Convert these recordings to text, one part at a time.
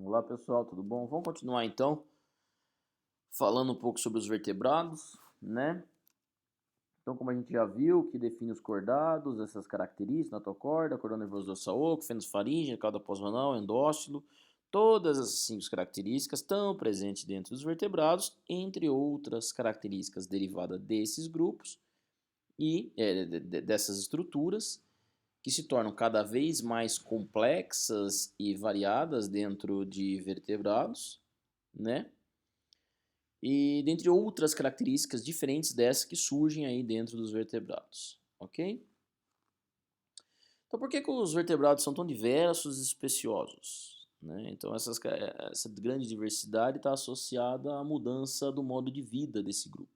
Olá pessoal, tudo bom? Vamos continuar então falando um pouco sobre os vertebrados, né? Então, como a gente já viu, que define os cordados, essas características, notocorda, cordão nervoso dorsal oco, fênix faríngea, cauda pós-renal, endóstilo, todas essas 5 características estão presentes dentro dos vertebrados, entre outras características derivadas desses grupos e dessas estruturas, que se tornam cada vez mais complexas e variadas dentro de vertebrados, né? E dentre outras características diferentes dessas que surgem aí dentro dos vertebrados, ok? Então por que os vertebrados são tão diversos e especiosos? Né? Então essa grande diversidade está associada à mudança do modo de vida desse grupo.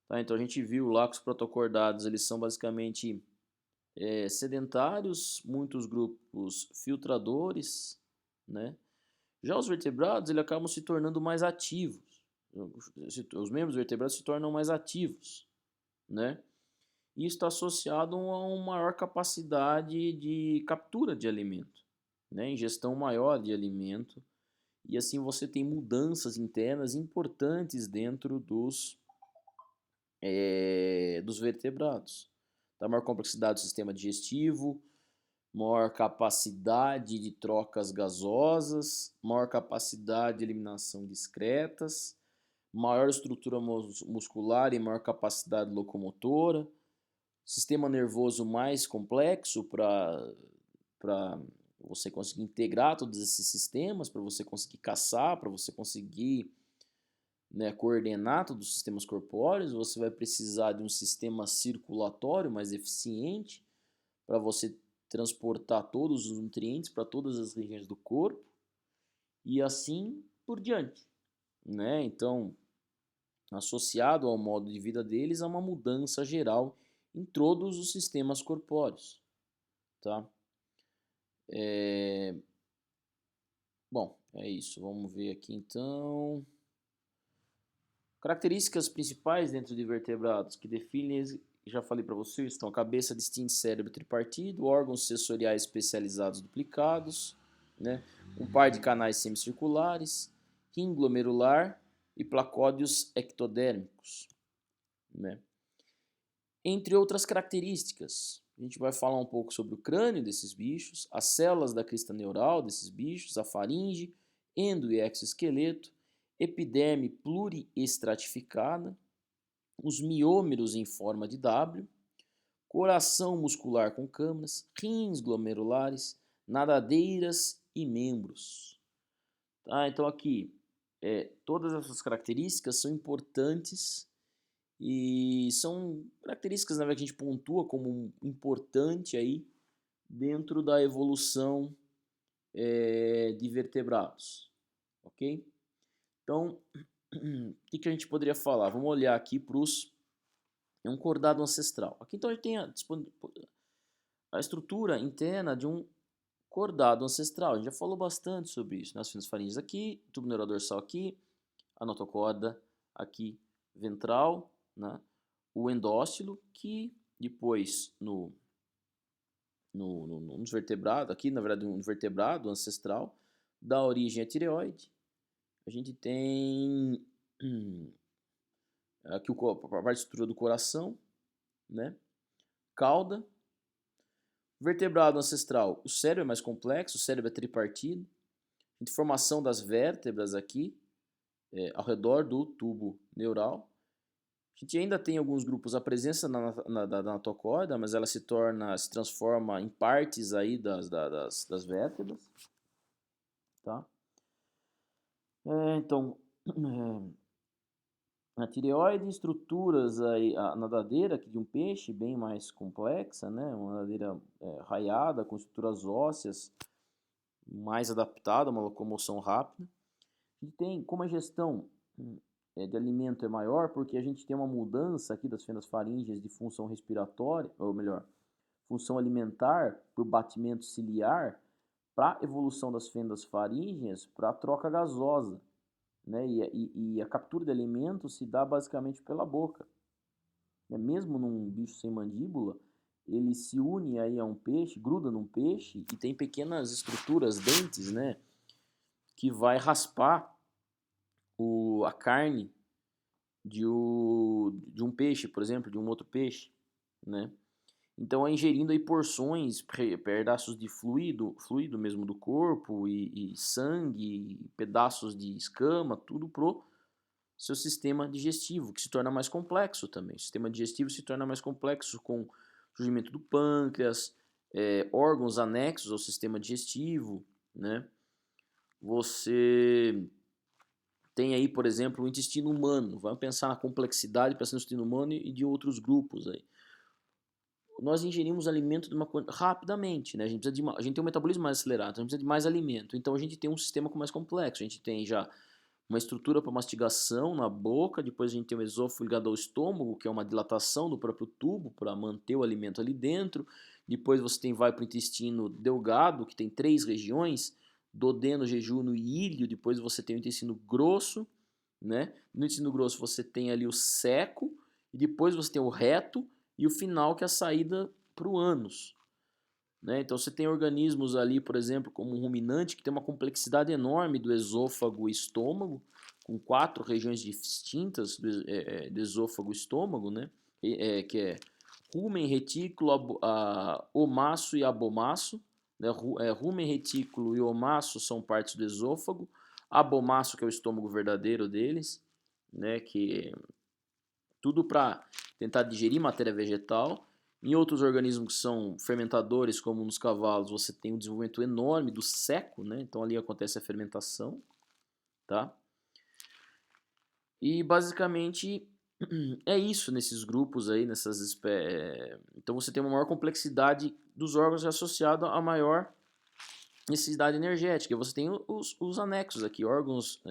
Tá? Então a gente viu lá que os protocordados eles são basicamente sedentários, muitos grupos filtradores, né? Já os vertebrados eles acabam se tornando mais ativos. Os membros vertebrados se tornam mais ativos, né? E isso está associado a uma maior capacidade de captura de alimento, né? Ingestão maior de alimento, e assim você tem mudanças internas importantes dentro dos vertebrados. Tá? Maior complexidade do sistema digestivo, maior capacidade de trocas gasosas, maior capacidade de eliminação discretas, maior estrutura muscular e maior capacidade locomotora, sistema nervoso mais complexo para você conseguir integrar todos esses sistemas, para você conseguir caçar, para você conseguir, né, coordenar todos os sistemas corpóreos. Você vai precisar de um sistema circulatório mais eficiente para você transportar todos os nutrientes para todas as regiões do corpo e assim por diante, né? Então, associado ao modo de vida deles, há uma mudança geral em todos os sistemas corpóreos, tá? Bom, é isso. Vamos ver aqui então. Características principais dentro de vertebrados que definem, já falei para vocês, estão a cabeça distinta, cérebro tripartido, órgãos sensoriais especializados duplicados, né? Um par de canais semicirculares, rim glomerular e placódios ectodérmicos, né? Entre outras características, a gente vai falar um pouco sobre o crânio desses bichos, as células da crista neural desses bichos, a faringe, endo e exoesqueleto, epiderme pluriestratificada, os miômeros em forma de W, coração muscular com câmaras, rins glomerulares, nadadeiras e membros. Tá? Então aqui, todas essas características são importantes e são características, né, que a gente pontua como importante aí dentro da evolução de vertebrados, ok? Então, o que a gente poderia falar? Vamos olhar aqui para um cordado ancestral. Aqui então a gente tem a estrutura interna de um cordado ancestral. A gente já falou bastante sobre isso, né? As finas faringes aqui, tubo neural dorsal aqui, a notocorda aqui ventral, né? O endóstilo, que depois nos vertebrados, aqui na verdade um vertebrado ancestral, dá origem à tireoide. A gente tem aqui a parte de estrutura do coração, né? Cauda. Vertebrado ancestral, o cérebro é mais complexo, o cérebro é tripartido. A gente formação das vértebras aqui, ao redor do tubo neural. A gente ainda tem alguns grupos, a presença da notocorda, mas ela se transforma em partes aí das vértebras. Tá? Então, a tireoide, estruturas aí, a nadadeira aqui de um peixe, bem mais complexa, né? Uma nadadeira raiada, com estruturas ósseas, mais adaptada a uma locomoção rápida. A gente tem, como a gestão de alimento é maior, porque a gente tem uma mudança aqui das fendas faríngeas de função respiratória, ou melhor, função alimentar por batimento ciliar, para evolução das fendas faríngeas para a troca gasosa, né? E a captura de alimento se dá basicamente pela boca. Mesmo num bicho sem mandíbula, ele se une aí a um peixe, gruda num peixe e tem pequenas estruturas, dentes, né? que vai raspar a carne de um peixe, por exemplo, de um outro peixe, né? Então é ingerindo aí porções, pedaços de fluido mesmo do corpo e sangue, pedaços de escama, tudo pro seu sistema digestivo, que se torna mais complexo também. O sistema digestivo se torna mais complexo com o surgimento do pâncreas, órgãos anexos ao sistema digestivo, né? Você tem aí, por exemplo, o intestino humano. Vamos pensar na complexidade pensando no intestino humano e de outros grupos aí. Nós ingerimos alimento rapidamente, né? A gente tem um metabolismo mais acelerado, então a gente precisa de mais alimento. Então a gente tem um sistema mais complexo. A gente tem já uma estrutura para mastigação na boca, depois a gente tem o esôfago ligado ao estômago, que é uma dilatação do próprio tubo para manter o alimento ali dentro. Depois você vai para o intestino delgado, que tem 3 regiões, duodeno, jejúno e íleo. Depois você tem o intestino grosso, né? No intestino grosso você tem ali o seco, e depois você tem o reto, e o final que é a saída para o ânus. Né? Então você tem organismos ali, por exemplo, como um ruminante, que tem uma complexidade enorme do esôfago e estômago, com 4 regiões distintas do esôfago e estômago, né? Que é rumen, retículo, omaço e abomaço. Né? Rumen, retículo e omaço são partes do esôfago. Abomaço, que é o estômago verdadeiro deles, né? Que tudo para tentar digerir matéria vegetal. Em outros organismos que são fermentadores, como nos cavalos, você tem um desenvolvimento enorme do seco, né? Então ali acontece a fermentação, tá? E basicamente é isso nesses grupos aí, nessas espécies. Então você tem uma maior complexidade dos órgãos associada a maior necessidade energética. Você tem os anexos aqui, órgãos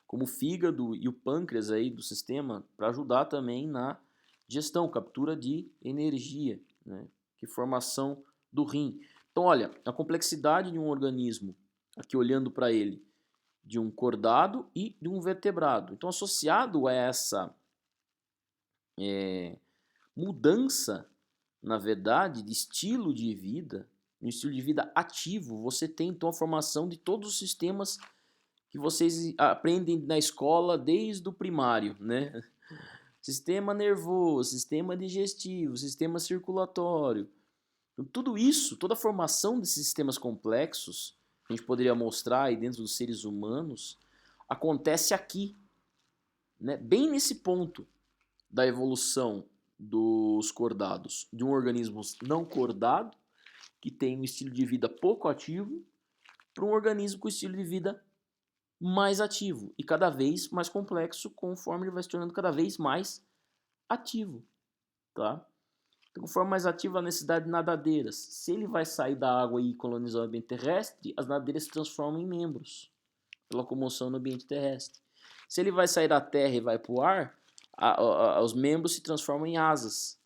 como o fígado e o pâncreas aí do sistema, para ajudar também na gestão, captura de energia, né? Que formação do rim. Então, olha, a complexidade de um organismo, aqui olhando para ele, de um cordado e de um vertebrado. Então, associado a essa mudança, na verdade, de estilo de vida, um estilo de vida ativo, você tem então a formação de todos os sistemas que vocês aprendem na escola desde o primário, né? Sistema nervoso, sistema digestivo, sistema circulatório. Então, tudo isso, toda a formação desses sistemas complexos, que a gente poderia mostrar aí dentro dos seres humanos, acontece aqui, né? Bem nesse ponto da evolução dos cordados, de um organismo não cordado, que tem um estilo de vida pouco ativo, para um organismo com estilo de vida mais ativo e cada vez mais complexo conforme ele vai se tornando cada vez mais ativo, tá? Então, conforme mais ativo a necessidade de nadadeiras. Se ele vai sair da água e colonizar o ambiente terrestre, as nadadeiras se transformam em membros pela locomoção no ambiente terrestre. Se ele vai sair da terra e vai para o ar, os membros se transformam em asas,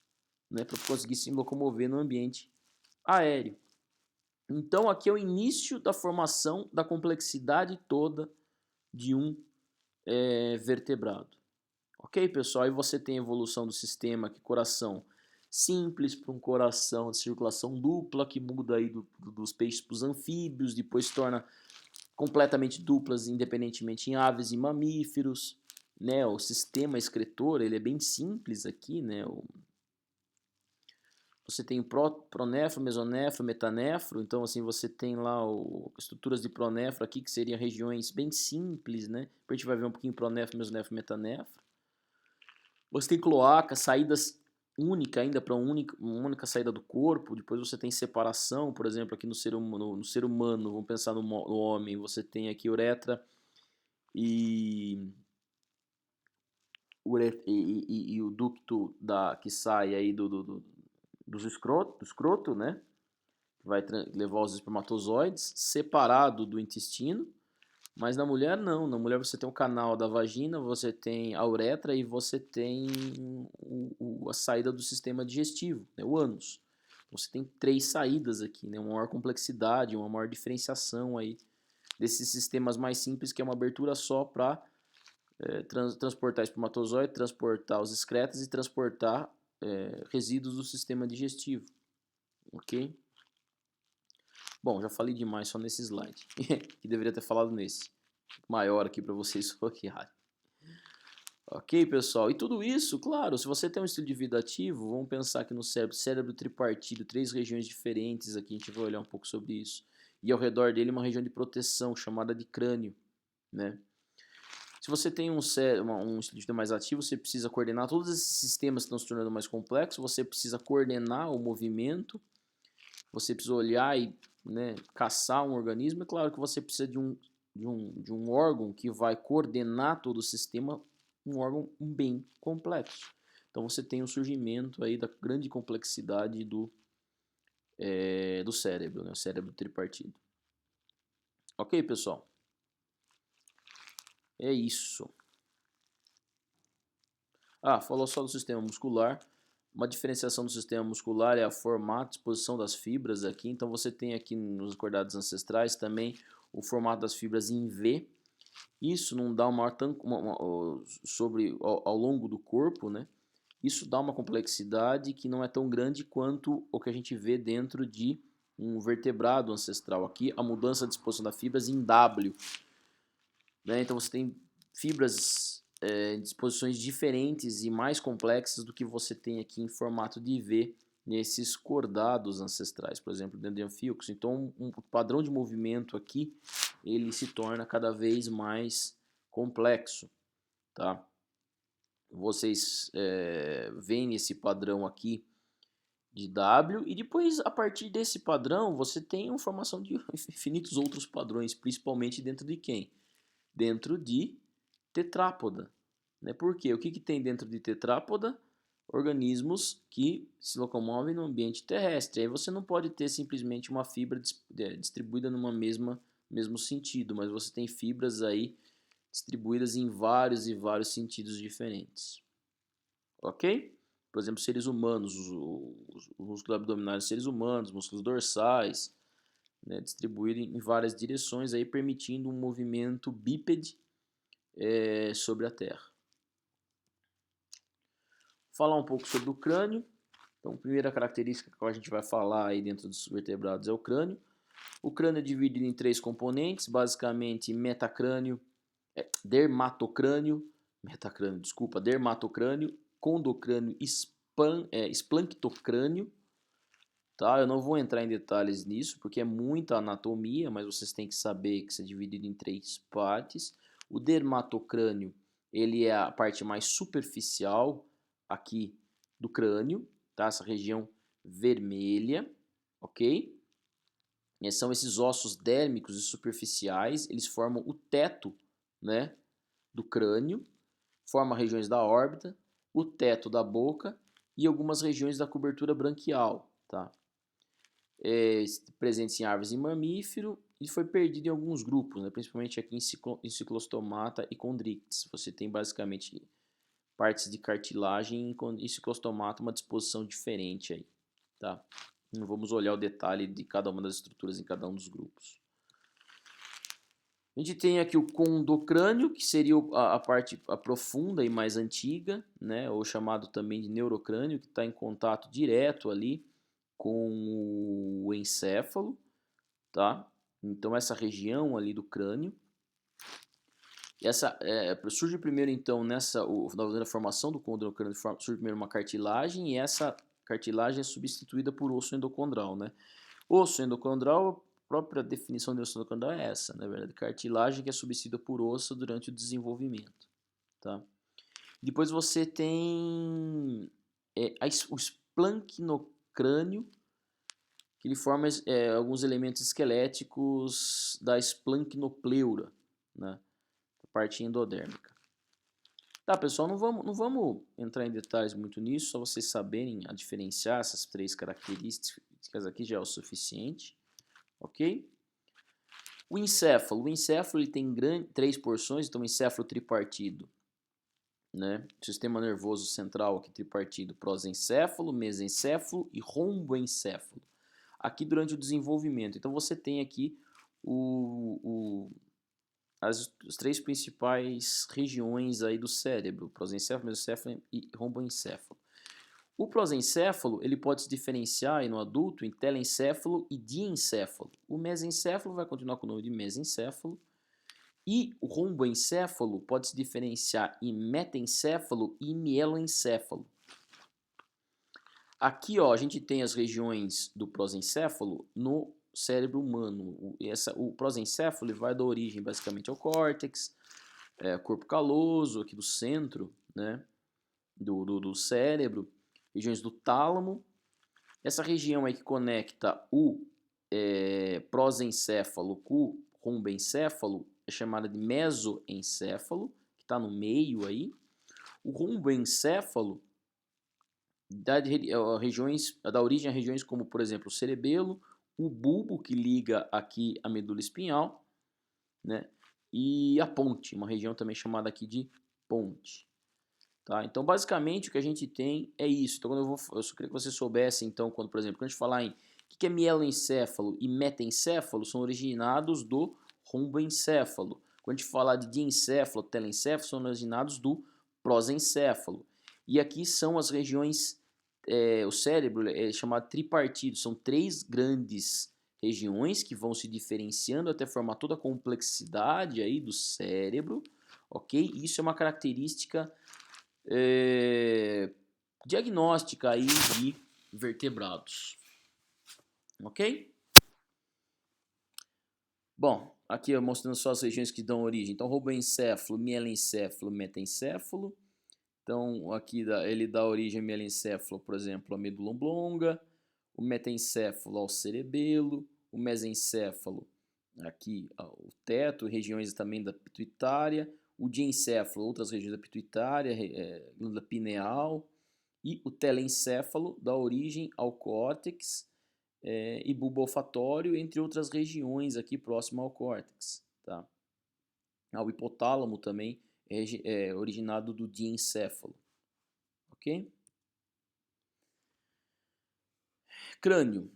né, para conseguir se locomover no ambiente aéreo. Então, aqui é o início da formação da complexidade toda de um vertebrado. Ok, pessoal? Aí você tem a evolução do sistema, que coração simples para um coração de circulação dupla, que muda aí dos peixes para os anfíbios, depois se torna completamente duplas, independentemente em aves e mamíferos. Né? O sistema excretor ele é bem simples aqui, né? Você tem pronéfro, mesonéfro, metanéfro. Então, assim, você tem lá estruturas de pronéfro aqui, que seriam regiões bem simples, né? Depois a gente vai ver um pouquinho pronéfro, mesonéfro, metanéfro. Você tem cloaca, saídas única ainda para uma única saída do corpo. Depois você tem separação, por exemplo, aqui no ser humano, vamos pensar no homem, você tem aqui uretra e o ducto que sai aí do escroto, né? Que vai levar os espermatozoides, separado do intestino. Mas na mulher não, na mulher você tem o canal da vagina, você tem a uretra e você tem a saída do sistema digestivo, né, o ânus. Você tem 3 saídas aqui, né, uma maior complexidade, uma maior diferenciação aí desses sistemas mais simples, que é uma abertura só para transportar espermatozoide, transportar os excretas e transportar resíduos do sistema digestivo, ok? Bom, já falei demais só nesse slide, que deveria ter falado nesse. Maior aqui para vocês bloquearem. Ok, pessoal? E tudo isso, claro, se você tem um estilo de vida ativo, vamos pensar aqui no cérebro tripartido, 3 regiões diferentes aqui, a gente vai olhar um pouco sobre isso. E ao redor dele uma região de proteção chamada de crânio, né? Se você tem um estilo de vida mais ativo, você precisa coordenar todos esses sistemas que estão se tornando mais complexos, você precisa coordenar o movimento, você precisa olhar e, né, caçar um organismo. É claro que você precisa de um órgão que vai coordenar todo o sistema, um órgão bem complexo. Então você tem o surgimento aí da grande complexidade do cérebro, né, o cérebro tripartido. Ok, pessoal? É isso. Falou só do sistema muscular. Uma diferenciação do sistema muscular é a formato, disposição das fibras aqui. Então você tem aqui nos acordados ancestrais também o formato das fibras em V. Isso não dá ao longo do corpo, né? Isso dá uma complexidade que não é tão grande quanto o que a gente vê dentro de um vertebrado ancestral. Aqui a mudança de disposição das fibras em W, né? Então você tem fibras em disposições diferentes e mais complexas do que você tem aqui em formato de V nesses cordados ancestrais, por exemplo, dentro de anfíoxos. Então um padrão de movimento aqui ele se torna cada vez mais complexo, tá? Vocês veem esse padrão aqui de W e depois a partir desse padrão você tem uma formação de infinitos outros padrões, principalmente dentro de quem? Dentro de tetrápoda, né? Por quê? O que tem dentro de tetrápoda? Organismos que se locomovem no ambiente terrestre. Aí você não pode ter simplesmente uma fibra distribuída numa mesmo sentido, mas você tem fibras aí distribuídas em vários e vários sentidos diferentes. Ok? Por exemplo, seres humanos, os músculos abdominais dos seres humanos, músculos dorsais, né, distribuídos em várias direções, aí permitindo um movimento bípede sobre a Terra. Falar um pouco sobre o crânio. Então, a primeira característica que a gente vai falar aí dentro dos vertebrados é o crânio. O crânio é dividido em 3 componentes, basicamente dermatocrânio, condocrânio, esplanctocrânio. Tá? Eu não vou entrar em detalhes nisso, porque é muita anatomia, mas vocês têm que saber que isso é dividido em 3 partes. O dermatocrânio, ele é a parte mais superficial aqui do crânio, tá? Essa região vermelha, ok? E são esses ossos dérmicos e superficiais, eles formam o teto, né, do crânio, formam regiões da órbita, o teto da boca e algumas regiões da cobertura branquial, tá? Presentes em aves e mamífero e foi perdido em alguns grupos, né, principalmente aqui em Cyclostomata e Chondrichthyes. Você tem basicamente partes de cartilagem e Cyclostomata uma disposição diferente aí, tá? Não vamos olhar o detalhe de cada uma das estruturas em cada um dos grupos. A gente tem aqui o condocrânio, que seria a parte profunda e mais antiga, né, ou chamado também de neurocrânio, que está em contato direto ali com o encéfalo, tá? Então essa região ali do crânio, surge primeiro então na formação do condocrânio, surge primeiro uma cartilagem e essa cartilagem é substituída por osso endocondral, né? Osso endocondral, a própria definição de osso endocondral é essa, na verdade, cartilagem que é substituída por osso durante o desenvolvimento, tá? Depois você tem o esplancnocrânio, que ele forma alguns elementos esqueléticos da esplancnopleura, né? A parte endodérmica. Tá, pessoal, não vamos entrar em detalhes muito nisso, só vocês saberem a diferenciar essas 3 características aqui já é o suficiente, ok? O encéfalo ele tem 3 porções, então o encéfalo tripartido, né? Sistema nervoso central aqui tripartido, prosencéfalo, mesencéfalo e romboencéfalo. Aqui durante o desenvolvimento. Então você tem aqui as 3 principais regiões aí do cérebro, prosencéfalo, mesencéfalo e romboencéfalo. O prosencéfalo, ele pode se diferenciar aí no adulto em telencéfalo e diencéfalo. O mesencéfalo vai continuar com o nome de mesencéfalo. E o romboencéfalo pode se diferenciar em metencéfalo e mieloencéfalo. Aqui, ó, a gente tem as regiões do prosencéfalo no cérebro humano. O prosencéfalo ele vai dar origem basicamente ao córtex, corpo caloso, aqui do centro, né, do cérebro, regiões do tálamo. Essa região aí que conecta o prosencéfalo com o romboencéfalo é chamada de mesoencéfalo, que está no meio aí. O romboencéfalo dá origem a regiões como, por exemplo, o cerebelo, o bulbo, que liga aqui a medula espinhal, né? E a ponte, uma região também chamada aqui de ponte. Tá? Então, basicamente, o que a gente tem é isso. Então, eu só queria que você soubesse, então, por exemplo, quando a gente falar em o que é mieloencéfalo e metencéfalo, são originados do romboencéfalo. Quando a gente falar de diencéfalo, telencéfalo, são originados do prosencéfalo. E aqui são as regiões, o cérebro é chamado tripartido, são 3 grandes regiões que vão se diferenciando até formar toda a complexidade aí do cérebro, ok? Isso é uma característica diagnóstica aí de vertebrados, ok? Bom, aqui eu mostrando só as regiões que dão origem. Então, romboencéfalo, mielencéfalo, metencéfalo. Então, aqui ele dá origem ao mielencéfalo, por exemplo, à medula oblonga, o metencéfalo ao cerebelo, o mesencéfalo aqui ao teto, regiões também da pituitária, o diencéfalo, outras regiões da pituitária, glândula pineal, e o telencéfalo dá origem ao córtex e bulbo olfatório, entre outras regiões aqui próximo ao córtex. Tá? O hipotálamo também é originado do diencéfalo. Ok? Crânio.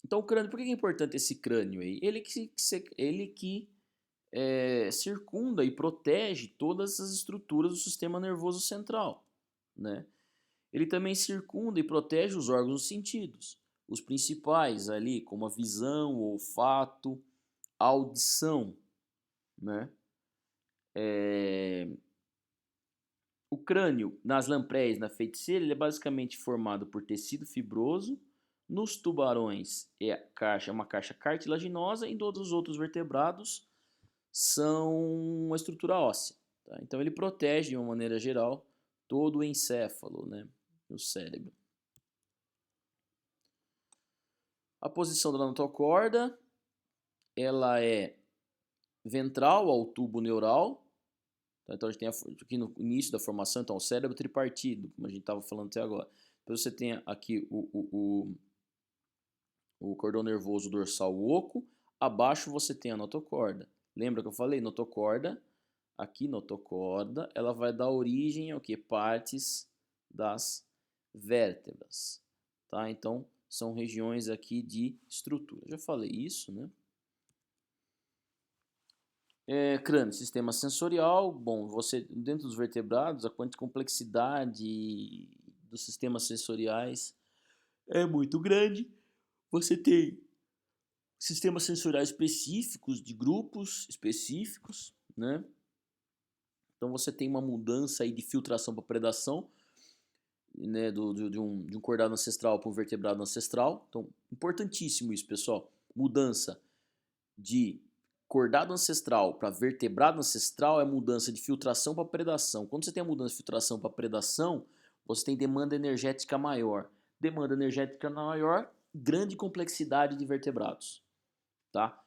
Então, o crânio, por que é importante esse crânio aí? Ele que circunda e protege todas as estruturas do sistema nervoso central, né? Ele também circunda e protege os órgãos dos sentidos. Os principais ali, como a visão, o olfato, a audição, né? O crânio, nas lampreis, na feiticeira, ele é basicamente formado por tecido fibroso. Nos tubarões é uma caixa cartilaginosa e em todos os outros vertebrados são uma estrutura óssea. Tá? Então ele protege, de uma maneira geral, todo o encéfalo, né, o cérebro. A posição da notocorda, ela é ventral ao tubo neural. Então a gente tem aqui no início da formação, então, o cérebro tripartido, como a gente estava falando até agora. Depois você tem aqui o cordão nervoso dorsal oco. Abaixo você tem a notocorda. Lembra que eu falei? Notocorda, aqui notocorda, ela vai dar origem ao que? Partes das vértebras. Tá? Então, são regiões aqui de estrutura. Já falei isso, né? Crânio, sistema sensorial. Bom, você dentro dos vertebrados, a complexidade dos sistemas sensoriais é muito grande. Você tem sistemas sensoriais específicos, de grupos específicos, né? Então você tem uma mudança aí de filtração para predação, né, de um cordado ancestral para um vertebrado ancestral. Então, importantíssimo isso, pessoal. Mudança de cordado ancestral para vertebrado ancestral é mudança de filtração para predação. Quando você tem a mudança de filtração para predação, você tem demanda energética maior. Demanda energética maior, grande complexidade de vertebrados. Tá?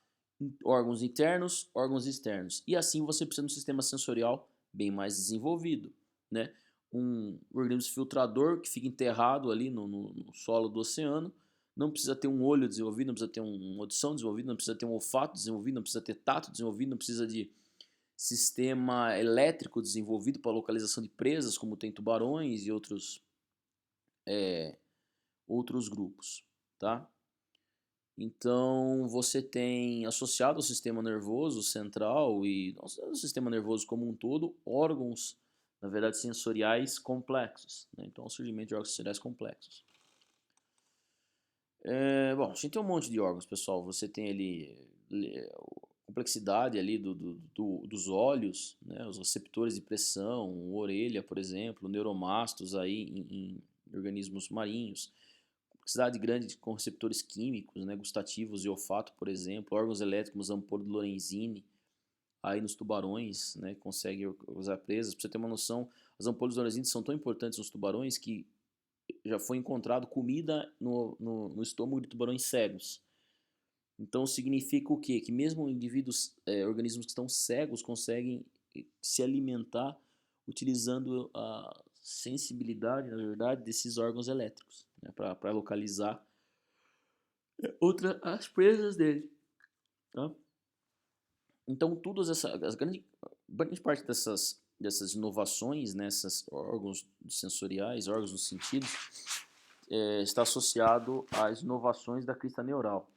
Órgãos internos, órgãos externos. E assim você precisa de um sistema sensorial bem mais desenvolvido, né? Um organismo filtrador que fica enterrado ali no solo do oceano, não precisa ter um olho desenvolvido, não precisa ter uma audição desenvolvida, não precisa ter um olfato desenvolvido, não precisa ter tato desenvolvido, não precisa de sistema elétrico desenvolvido para localização de presas, como tem tubarões e outros grupos, tá? Então, você tem associado ao sistema nervoso central e ao sistema nervoso como um todo, órgãos na verdade, sensoriais complexos, né? Então, o surgimento de órgãos sensoriais complexos. Bom, a gente tem um monte de órgãos, pessoal. Você tem ali a complexidade ali dos olhos, né? Os receptores de pressão, orelha, por exemplo, neuromastos aí em organismos marinhos. Complexidade grande com receptores químicos, né? Gustativos e olfato, por exemplo. Órgãos elétricos, ampolo de Lorenzini, aí nos tubarões, né? Consegue usar presas. Para você ter uma noção, as ampolas de Lorenzini são tão importantes nos tubarões que já foi encontrado comida no estômago de tubarões cegos. Então significa o quê? Que mesmo indivíduos, organismos que estão cegos conseguem se alimentar utilizando a sensibilidade, na verdade, desses órgãos elétricos, né, para localizar as presas dele. Tá? Então, grande parte dessas inovações, nessas órgãos sensoriais, órgãos dos sentidos, está associado às inovações da crista neural.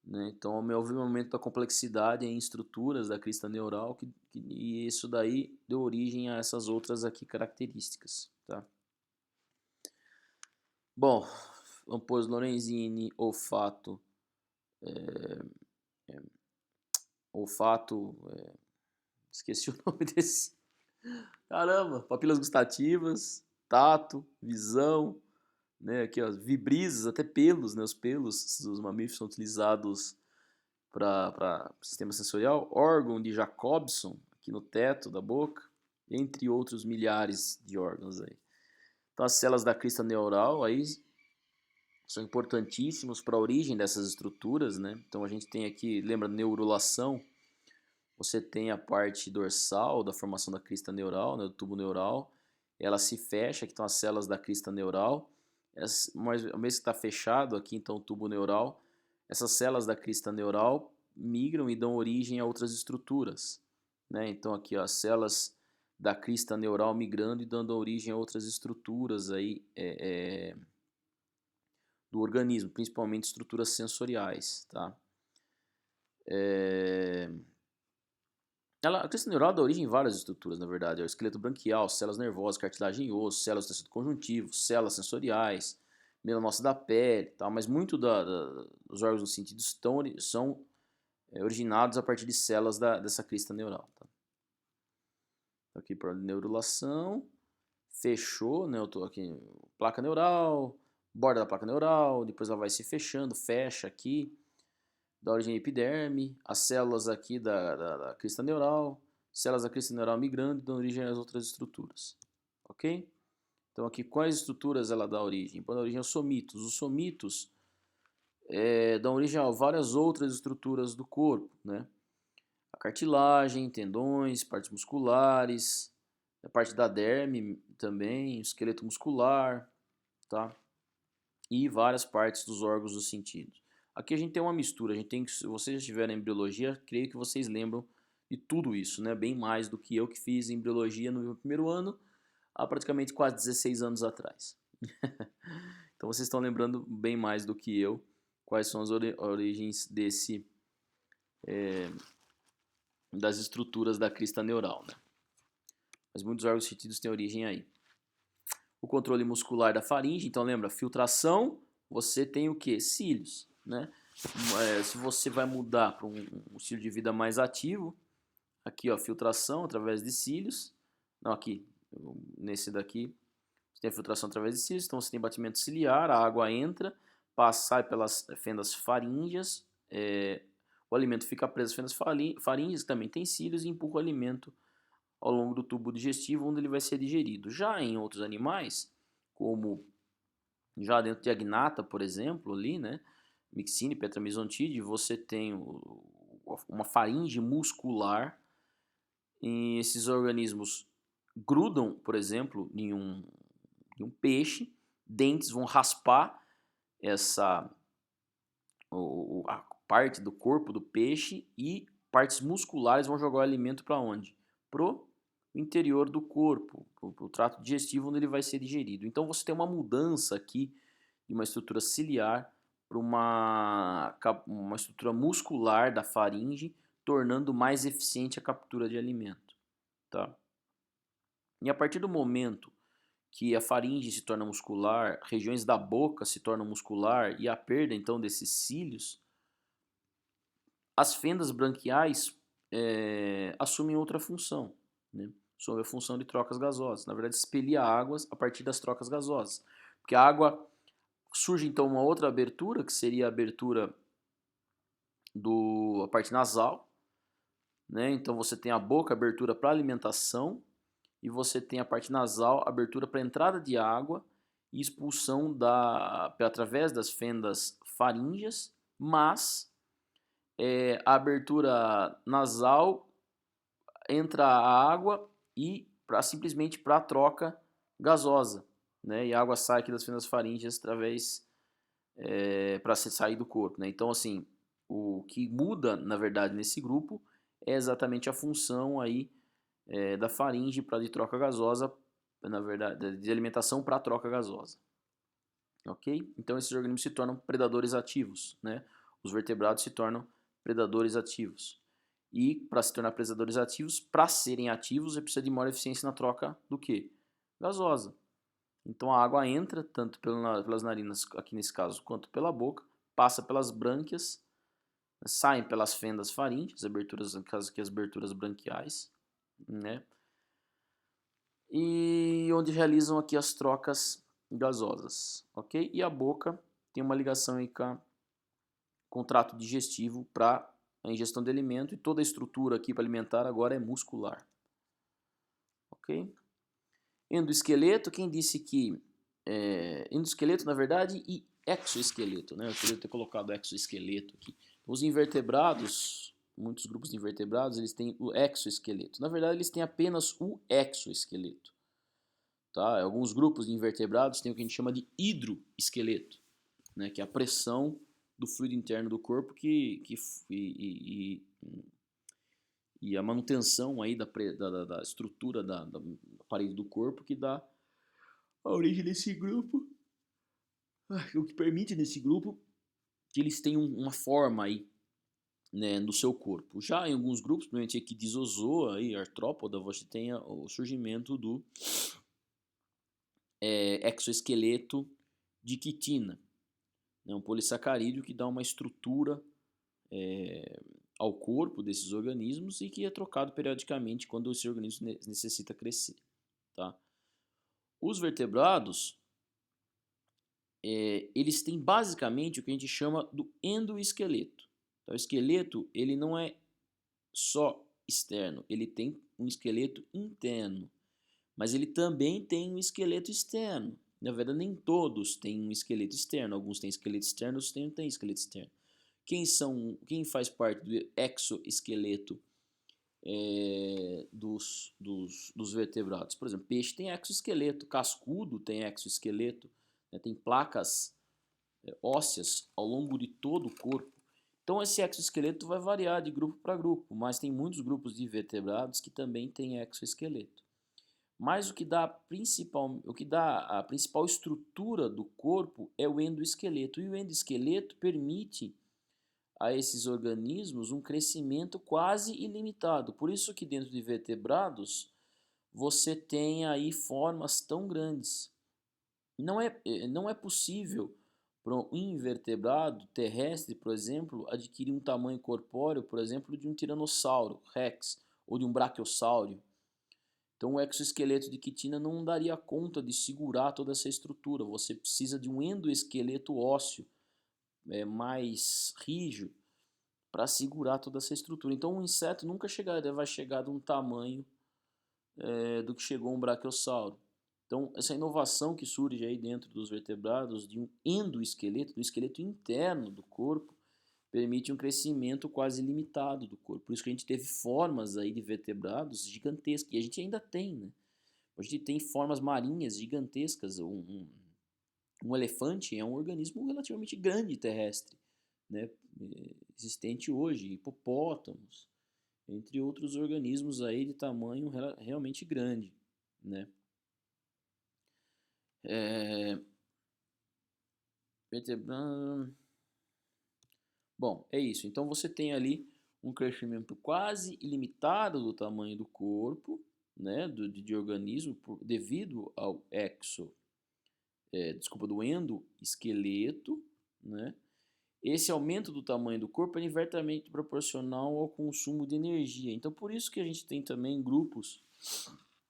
Né? Então, houve um aumento da complexidade em estruturas da crista neural e isso daí deu origem a essas outras aqui características. Tá? Bom, ampolas Lorenzini, olfato, esqueci o nome desse. Caramba, papilas gustativas, tato, visão, né? Aqui, ó, vibrisas, até pelos, né? Os pelos dos mamíferos são utilizados para sistema sensorial. Órgão de Jacobson, aqui no teto da boca, entre outros milhares de órgãos aí. Então, as células da crista neural aí são importantíssimos para a origem dessas estruturas, né? Então, a gente tem aqui, lembra, neurulação. Você tem a parte dorsal da formação da crista neural, né, do tubo neural. Ela se fecha, aqui estão as células da crista neural. Mas ao mesmo que está fechado aqui, então, o tubo neural, essas células da crista neural migram e dão origem a outras estruturas. Né? Então, aqui, ó, as células da crista neural migrando e dando origem a outras estruturas aí, do organismo, principalmente estruturas sensoriais. Tá? A crista neural dá origem em várias estruturas, na verdade. É o esqueleto branquial, células nervosas, cartilagem e osso, células do tecido conjuntivo, células sensoriais, melanócito da pele, tal. Mas muito dos órgãos dos sentidos são originados a partir de células dessa crista neural. Tá? Aqui para neurulação, fechou, né? Eu tô aqui, placa neural, borda da placa neural, depois ela vai se fechando, fecha aqui. Da origem epiderme, as células aqui da crista neural, células da crista neural migrando e dão origem às outras estruturas. Ok? Então aqui quais estruturas ela dá origem? Dá origem aos somitos. Os somitos dão origem a várias outras estruturas do corpo, né? A cartilagem, tendões, partes musculares, a parte da derme também, o esqueleto muscular, tá? E várias partes dos órgãos dos sentidos. Aqui a gente tem uma mistura, se vocês já estiverem em embriologia, creio que vocês lembram de tudo isso, né? Bem mais do que eu que fiz embriologia no meu primeiro ano, há praticamente quase 16 anos atrás. Então vocês estão lembrando bem mais do que eu quais são as origens das estruturas da crista neural, né? Mas muitos órgãos sentidos têm origem aí. O controle muscular da faringe, então lembra, filtração, você tem o que? Cílios, né? Se você vai mudar para um estilo de vida mais ativo, aqui ó, filtração através de cílios, não, aqui, nesse daqui, você tem a filtração através de cílios, então você tem batimento ciliar, a água entra, sai pelas fendas faríngeas, o alimento fica preso às fendas faríngeas, também tem cílios, e empurra o alimento ao longo do tubo digestivo, onde ele vai ser digerido. Já em outros animais, como já dentro de agnata, por exemplo, ali, né, Myxine, Petramizontide, você tem uma faringe muscular, e esses organismos grudam, por exemplo, em um peixe, dentes vão raspar a parte do corpo do peixe e partes musculares vão jogar o alimento para onde? Pro interior do corpo, pro trato digestivo onde ele vai ser digerido. Então você tem uma mudança aqui de uma estrutura ciliar para uma estrutura muscular da faringe, tornando mais eficiente a captura de alimento. Tá? E a partir do momento que a faringe se torna muscular, regiões da boca se tornam muscular e a perda então desses cílios, as fendas branquiais assumem outra função, né? Sob a função de trocas gasosas. Na verdade, expelir águas a partir das trocas gasosas. Porque a água surge então uma outra abertura, que seria a abertura a parte nasal, né? Então você tem a boca, abertura para alimentação, e você tem a parte nasal, abertura para entrada de água e expulsão através das fendas faríngeas, mas a abertura nasal entra a água e simplesmente para a troca gasosa, né? E a água sai aqui das fendas faríngeas através para sair do corpo, né? Então assim, o que muda na verdade nesse grupo é exatamente a função aí da faringe para de troca gasosa, na verdade, de alimentação para troca gasosa. Ok? Então esses organismos se tornam predadores ativos, né? Os vertebrados se tornam predadores ativos. E para se tornar predadores ativos, para serem ativos, é preciso de maior eficiência na troca do que? Gasosa. Então a água entra tanto pelas narinas, aqui nesse caso, quanto pela boca, passa pelas brânquias, saem pelas fendas faríngeas, aberturas, no caso aqui as aberturas branquiais, né? E onde realizam aqui as trocas gasosas, ok? E a boca tem uma ligação aí com o trato digestivo para a ingestão de alimento e toda a estrutura aqui para alimentar agora é muscular, ok? Endoesqueleto, quem disse que endoesqueleto na verdade e exoesqueleto, né? Eu queria ter colocado exoesqueleto aqui. Os invertebrados, muitos grupos de invertebrados, eles têm o exoesqueleto. Na verdade, eles têm apenas o exoesqueleto. Tá? Alguns grupos de invertebrados têm o que a gente chama de hidroesqueleto, né? Que é a pressão do fluido interno do corpo e a manutenção aí da estrutura da parede do corpo que dá a origem desse grupo, o que permite nesse grupo que eles tenham uma forma aí, né, no seu corpo. Já em alguns grupos, principalmente aqui de Isozoa e Artrópoda, você tem o surgimento do exoesqueleto de quitina, né, um polissacarídeo que dá uma estrutura ao corpo desses organismos e que é trocado periodicamente quando esse organismo necessita crescer. Tá? Os vertebrados, eles têm basicamente o que a gente chama do endoesqueleto. Então, o esqueleto ele não é só externo, ele tem um esqueleto interno, mas ele também tem um esqueleto externo. Na verdade, nem todos têm um esqueleto externo, alguns têm esqueleto externo, outros não têm esqueleto externo. Quem faz parte do exoesqueleto dos vertebrados? Por exemplo, peixe tem exoesqueleto, cascudo tem exoesqueleto, né, tem placas ósseas ao longo de todo o corpo. Então esse exoesqueleto vai variar de grupo para grupo, mas tem muitos grupos de vertebrados que também têm exoesqueleto. Mas o que dá a principal estrutura do corpo é o endoesqueleto. E o endoesqueleto permite a esses organismos um crescimento quase ilimitado. Por isso que dentro de vertebrados você tem aí formas tão grandes. Não é possível para um invertebrado terrestre, por exemplo, adquirir um tamanho corpóreo, por exemplo, de um tiranossauro rex ou de um brachiosáureo. Então o exoesqueleto de quitina não daria conta de segurar toda essa estrutura. Você precisa de um endoesqueleto ósseo mais rígido para segurar toda essa estrutura. Então um inseto nunca vai chegar de um tamanho do que chegou um brachiosauro. Então essa inovação que surge aí dentro dos vertebrados de um endoesqueleto, do esqueleto interno do corpo, permite um crescimento quase ilimitado do corpo. Por isso que a gente teve formas aí de vertebrados gigantescas, e a gente ainda tem, né? A gente tem formas marinhas gigantescas. Um elefante é um organismo relativamente grande terrestre, né? Existente hoje, hipopótamos, entre outros organismos aí de tamanho realmente grande, né? Bom, é isso. Então você tem ali um crescimento quase ilimitado do tamanho do corpo, né, de organismo devido ao do endoesqueleto, né? Esse aumento do tamanho do corpo é inversamente proporcional ao consumo de energia. Então, por isso que a gente tem também grupos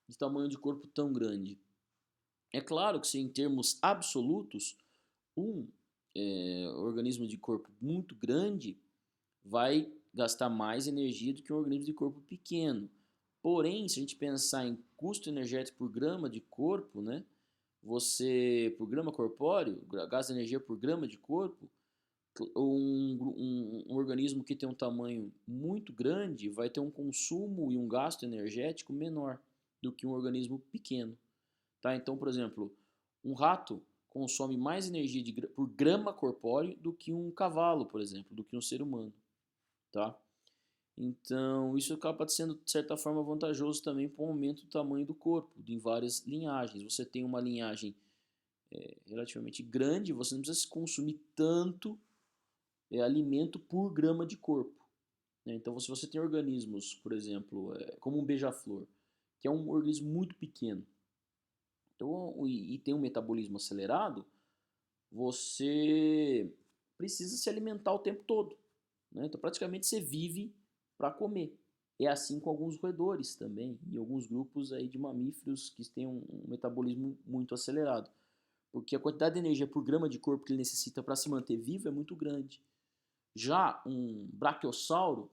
de tamanho de corpo tão grande. É claro que se em termos absolutos, um organismo de corpo muito grande vai gastar mais energia do que um organismo de corpo pequeno. Porém, se a gente pensar em custo energético por grama de corpo, né, por grama corpóreo, gasta energia por grama de corpo, um organismo que tem um tamanho muito grande vai ter um consumo e um gasto energético menor do que um organismo pequeno. Tá? Então, por exemplo, um rato consome mais energia por grama corpóreo do que um cavalo, por exemplo, do que um ser humano. Tá? Então, isso acaba sendo, de certa forma, vantajoso também para o aumento do tamanho do corpo, em várias linhagens. Você tem uma linhagem relativamente grande, você não precisa consumir tanto alimento por grama de corpo. Né? Então, se você tem organismos, por exemplo, como um beija-flor, que é um organismo muito pequeno, então, e tem um metabolismo acelerado, você precisa se alimentar o tempo todo. Né? Então, praticamente você vive para comer. É assim com alguns roedores também, e alguns grupos aí de mamíferos que têm um metabolismo muito acelerado. Porque a quantidade de energia por grama de corpo que ele necessita para se manter vivo é muito grande. Já um brachiosauro,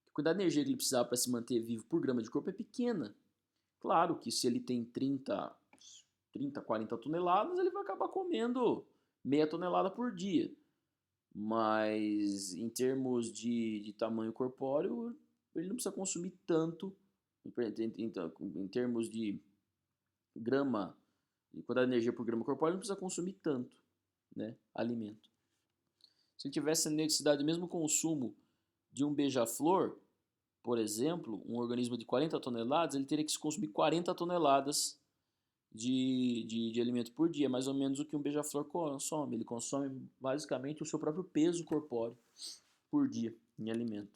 a quantidade de energia que ele precisava para se manter vivo por grama de corpo é pequena. Claro que se ele tem 30, 40 toneladas, ele vai acabar comendo meia tonelada por dia. Mas em termos de tamanho corpóreo, ele não precisa consumir tanto, em termos de grama, de quantidade de energia por grama corpóreo, ele não precisa consumir tanto, né, alimento. Se ele tivesse a necessidade do mesmo consumo de um beija-flor, por exemplo, um organismo de 40 toneladas, ele teria que se consumir 40 toneladas de alimento por dia, mais ou menos o que um beija-flor consome. Ele consome basicamente o seu próprio peso corpóreo por dia em alimento.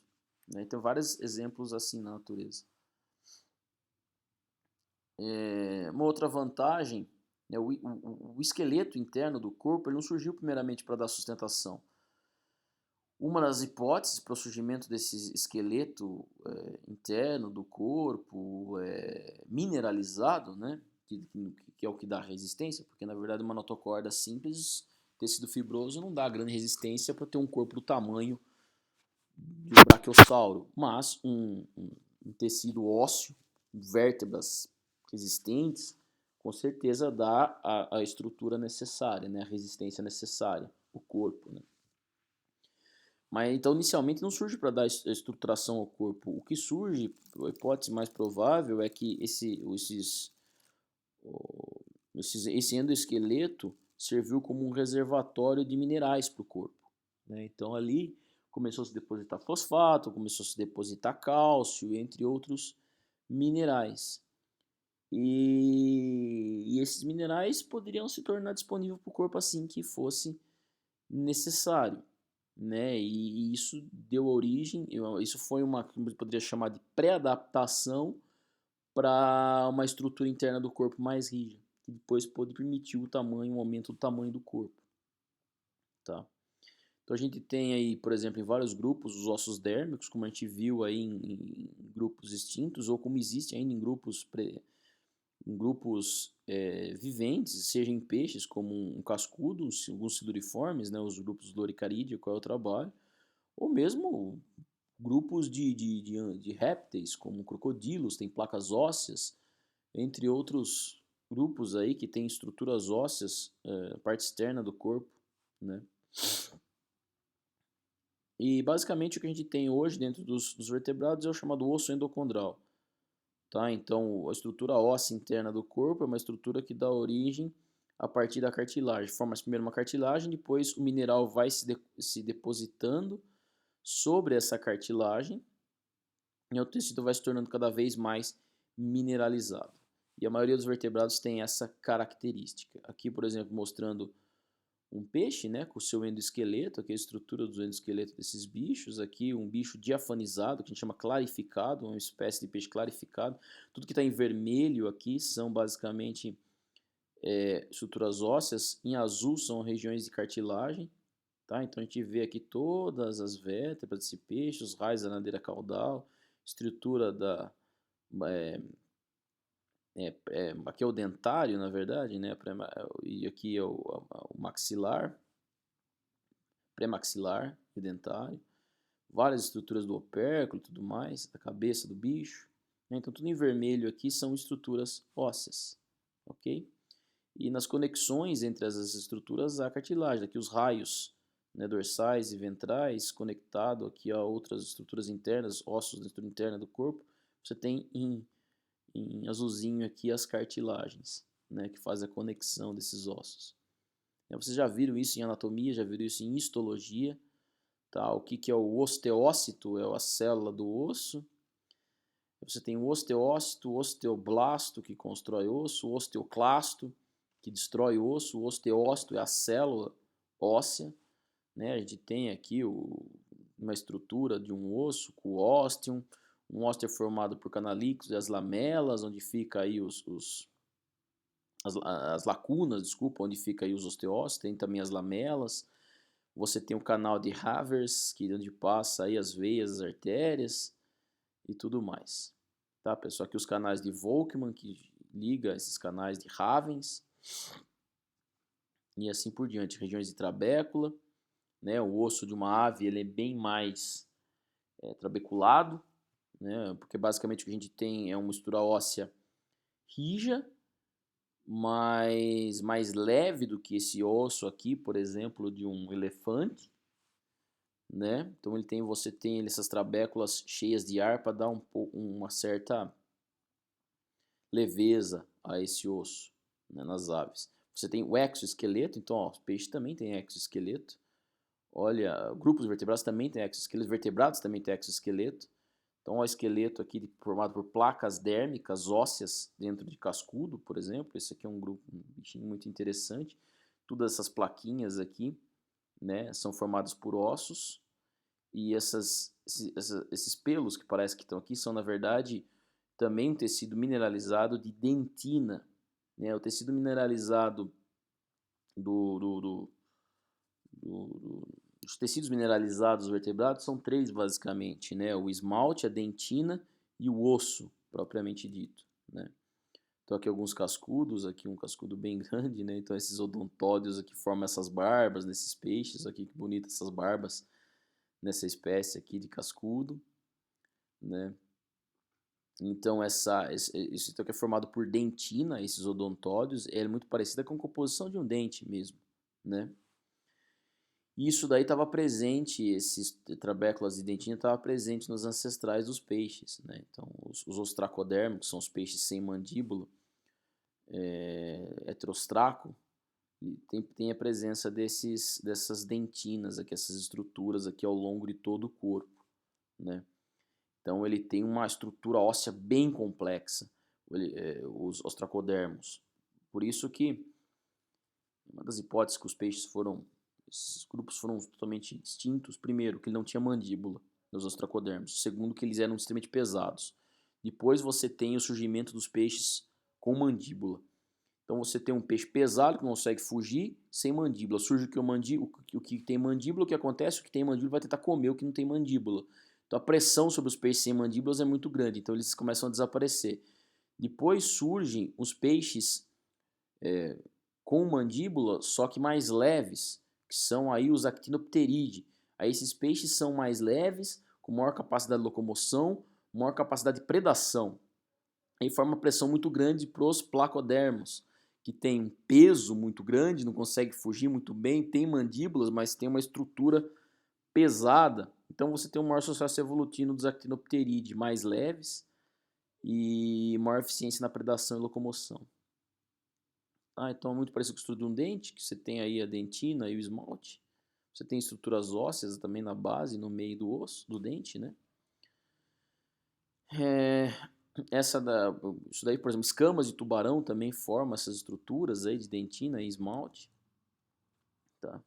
Né? Tem vários exemplos assim na natureza. Uma outra vantagem, né, o esqueleto interno do corpo ele não surgiu primeiramente para dar sustentação. Uma das hipóteses para o surgimento desse esqueleto interno do corpo mineralizado, né, que é o que dá resistência, porque na verdade uma notocorda simples, tecido fibroso, não dá grande resistência para ter um corpo do tamanho de um brachiosauro, mas um tecido ósseo, vértebras resistentes, com certeza dá a estrutura necessária, né, a resistência necessária, o corpo, né. Mas então inicialmente não surge para dar estruturação ao corpo. O que surge, a hipótese mais provável é que esse endoesqueleto serviu como um reservatório de minerais para o corpo. Né? Então ali começou a se depositar fosfato, começou a se depositar cálcio, entre outros minerais. E esses minerais poderiam se tornar disponíveis para o corpo assim que fosse necessário. Né? E isso deu origem, isso foi uma que eu poderia chamar de pré-adaptação para uma estrutura interna do corpo mais rígida, que depois pôde permitir um aumento do tamanho do corpo. Tá? Então a gente tem aí, por exemplo, em vários grupos, os ossos dérmicos, como a gente viu aí em grupos extintos, ou como existe ainda em grupos viventes, seja em peixes como um cascudo, alguns siluriformes, né, os grupos Loricaridea, qual é o trabalho, ou mesmo grupos de répteis, como crocodilos, tem placas ósseas, entre outros grupos aí que tem estruturas ósseas, parte externa do corpo, né. E basicamente o que a gente tem hoje dentro dos vertebrados é o chamado osso endocondral. Tá? Então, a estrutura óssea interna do corpo é uma estrutura que dá origem a partir da cartilagem. Forma-se primeiro uma cartilagem, depois o mineral vai se depositando sobre essa cartilagem e o tecido vai se tornando cada vez mais mineralizado. E a maioria dos vertebrados tem essa característica. Aqui, por exemplo, mostrando um peixe, né, com o seu endoesqueleto, aqui a estrutura do endoesqueleto desses bichos, aqui um bicho diafanizado, que a gente chama clarificado, uma espécie de peixe clarificado. Tudo que está em vermelho aqui são basicamente estruturas ósseas, em azul são regiões de cartilagem, tá? Então a gente vê aqui todas as vértebras desse peixe, os raios da nadeira caudal, estrutura da... aqui é o dentário, na verdade, né? E aqui é o maxilar, pré-maxilar e dentário, várias estruturas do opérculo e tudo mais, da cabeça do bicho, né? Então tudo em vermelho aqui são estruturas ósseas, ok? E nas conexões entre essas estruturas há cartilagem, aqui os raios, né, dorsais e ventrais conectado aqui a outras estruturas internas, ossos da estrutura interna do corpo, você tem em azulzinho aqui as cartilagens, né, que faz a conexão desses ossos. Vocês já viram isso em anatomia, já viram isso em histologia. Tá? O que é o osteócito? É a célula do osso. Você tem o osteócito, o osteoblasto, que constrói osso, o osteoclasto, que destrói osso, o osteócito é a célula óssea. Né? A gente tem aqui uma estrutura de um osso com o ósteum, um ósteo formado por canalículos e as lamelas, onde fica aí as lacunas, desculpa, onde fica aí os osteócitos, tem também as lamelas. Você tem o canal de Havers, que é onde passa aí as veias, as artérias e tudo mais. Tá, pessoal? Aqui os canais de Volkmann, que liga esses canais de Ravens. E assim por diante. Regiões de trabécula, né? O osso de uma ave ele é bem mais trabeculado, né? Porque basicamente o que a gente tem é uma estrutura óssea rija, mas mais leve do que esse osso aqui, por exemplo, de um elefante, né? Então você tem essas trabéculas cheias de ar para dar uma certa leveza a esse osso, né, nas aves. Você tem o exoesqueleto, então ó, os peixes também têm exoesqueleto. Olha, grupos vertebrados também têm exoesqueleto, vertebrados também têm exoesqueleto. Então, o esqueleto aqui formado por placas dérmicas ósseas dentro de cascudo, por exemplo. Esse aqui é um bichinho muito interessante. Todas essas plaquinhas aqui, né, são formadas por ossos. E esses pelos que parece que estão aqui são, na verdade, também um tecido mineralizado de dentina. Né? O tecido mineralizado os tecidos mineralizados vertebrados são três, basicamente, né? O esmalte, a dentina e o osso, propriamente dito, né? Então aqui alguns cascudos, aqui um cascudo bem grande, né? Então esses odontódeos aqui formam essas barbas nesses peixes, aqui que bonita essas barbas nessa espécie aqui de cascudo, né? Então isso aqui é formado por dentina, esses odontódeos, é muito parecida com a composição de um dente mesmo, né? E isso daí estava presente, esses trabéculas de dentina estava presente nos ancestrais dos peixes, né? Então os ostracodermos, que são os peixes sem mandíbula, heterostraco, tem a presença dessas dentinas aqui, essas estruturas aqui ao longo de todo o corpo, né? Então ele tem uma estrutura óssea bem complexa, os ostracodermos. Por isso que uma das hipóteses que esses grupos foram totalmente extintos, primeiro, que ele não tinha mandíbula nos ostracodermos, segundo, que eles eram extremamente pesados. Depois você tem o surgimento dos peixes com mandíbula. Então você tem um peixe pesado que não consegue fugir sem mandíbula. Surge o que tem mandíbula, o que acontece? O que tem mandíbula vai tentar comer o que não tem mandíbula. Então a pressão sobre os peixes sem mandíbulas é muito grande, então eles começam a desaparecer. Depois surgem os peixes com mandíbula, só que mais leves, que são aí os actinopteridae. Aí esses peixes são mais leves, com maior capacidade de locomoção, maior capacidade de predação. Aí forma uma pressão muito grande para os placodermos, que tem um peso muito grande, não consegue fugir muito bem, tem mandíbulas, mas tem uma estrutura pesada. Então você tem um maior sucesso evolutivo dos actinopteridae mais leves e maior eficiência na predação e locomoção. Então é muito parecido com a estrutura de um dente, que você tem aí a dentina e o esmalte. Você tem estruturas ósseas também na base, no meio do osso, do dente, né? Isso daí, por exemplo, escamas de tubarão também formam essas estruturas aí de dentina e esmalte. tá?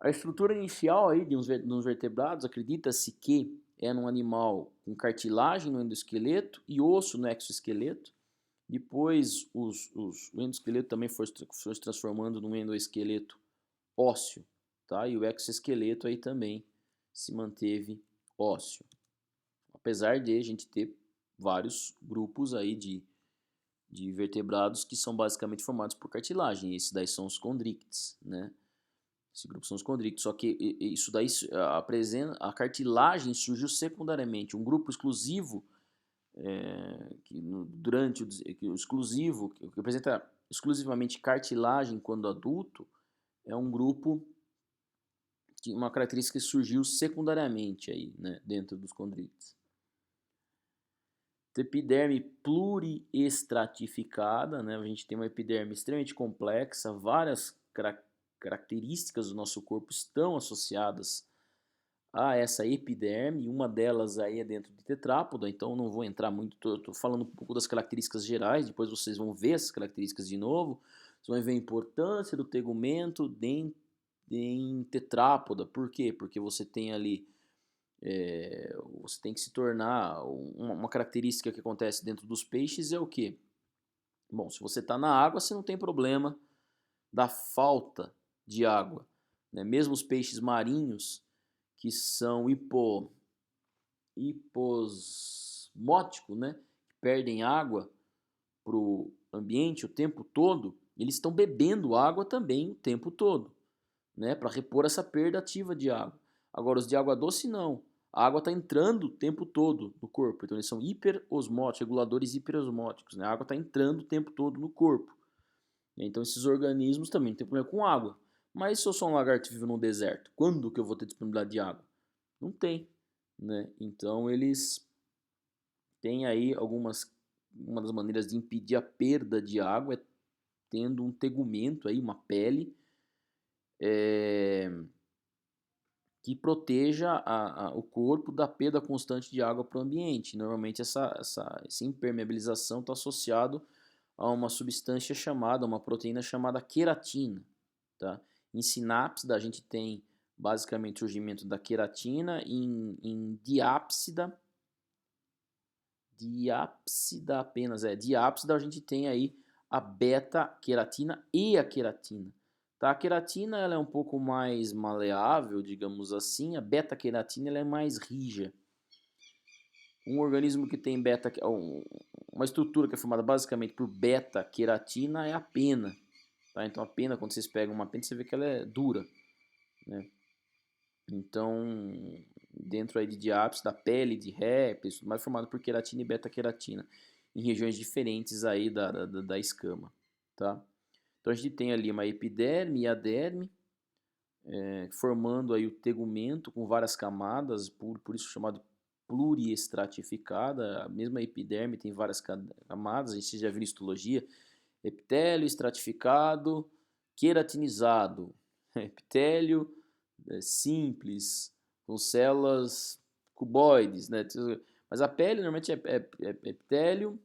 A estrutura inicial aí nos vertebrados, acredita-se que é num animal com cartilagem no endoesqueleto e osso no exoesqueleto. Depois o endoesqueleto também foi se transformando num endoesqueleto ósseo, tá? E o exoesqueleto aí também se manteve ósseo. Apesar de a gente ter vários grupos aí de vertebrados que são basicamente formados por cartilagem. Esses daí são os condríctes, né? Esse grupo são os condrícticos, só que isso daí a cartilagem surgiu secundariamente. Um grupo exclusivo que o exclusivo que representa exclusivamente cartilagem quando adulto é um grupo que uma característica que surgiu secundariamente aí, né, dentro dos condríctes. Epiderme pluriestratificada, né? A gente tem uma epiderme extremamente complexa, várias características do nosso corpo estão associadas a essa epiderme, uma delas aí é dentro de tetrápodo, então não vou entrar muito, estou falando um pouco das características gerais, depois vocês vão ver essas características de novo, vocês vão ver a importância do tegumento em tetrápoda. Por quê? Porque você tem ali, você tem que se tornar, uma característica que acontece dentro dos peixes é o quê? Bom, se você está na água, você não tem problema da falta de água, né? Mesmo os peixes marinhos, que são hiposmóticos, né? Que perdem água para o ambiente o tempo todo, eles estão bebendo água também o tempo todo, né? Para repor essa perda ativa de água. Agora, os de água doce não. A água está entrando o tempo todo no corpo, então eles são hiperosmóticos, reguladores hiperosmóticos, né? A água está entrando o tempo todo no corpo. Então esses organismos também têm problema com água. Mas se eu sou um lagarto e vivo no deserto, quando que eu vou ter disponibilidade de água? Não tem, né? Então eles têm aí uma das maneiras de impedir a perda de água é tendo um tegumento aí, uma pele que proteja o corpo da perda constante de água para o ambiente. Normalmente essa impermeabilização está associado a uma substância chamada, uma proteína chamada queratina, tá? Em sinapse a gente tem basicamente o surgimento da queratina, em diápsida apenas, diápsida a gente tem aí a beta-queratina e a queratina. Tá? A queratina ela é um pouco mais maleável, digamos assim, a beta-queratina ela é mais rija. Um organismo que tem uma estrutura que é formada basicamente por beta-queratina é a pena. Tá? Então a pena, quando vocês pegam uma pena, você vê que ela é dura, né? Então, dentro aí de diápsis, da pele de répteis, tudo mais formado por queratina e beta-queratina, em regiões diferentes aí da escama, tá? Então a gente tem ali uma epiderme e aderme, formando aí o tegumento com várias camadas, por isso chamado pluriestratificada. A mesma epiderme tem várias camadas, a gente já viu em histologia, epitélio estratificado, queratinizado, epitélio simples, com células cuboides, né? Mas a pele normalmente é epitélio